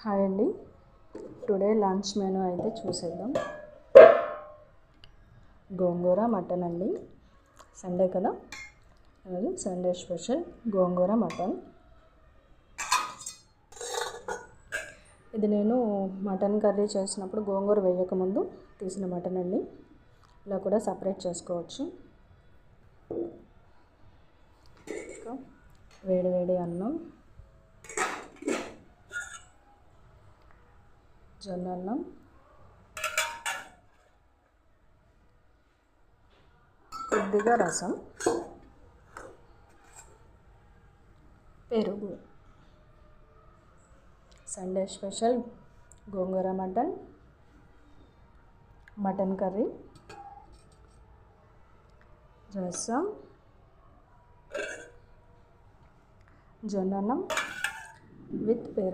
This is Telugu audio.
హాయ్ అండి. టుడే లంచ్ మెనూ అయితే చూసేద్దాం. గోంగూర మటన్ అండి. సండే కదా, అది సండే స్పెషల్ గోంగూర మటన్. ఇది నేను మటన్ కర్రీ చేసినప్పుడు గోంగూర వేయకముందు తీసిన మటన్ అండి. ఇలా కూడా సపరేట్ చేసుకోవచ్చు. వేడి వేడి అన్నం, జొన్న అన్నం, కొద్దిగా రసం, పెరుగు. సండే స్పెషల్ గోంగూర మటన్ కర్రీ, రసం, జొన్న అన్నం విత్ పెరుగు.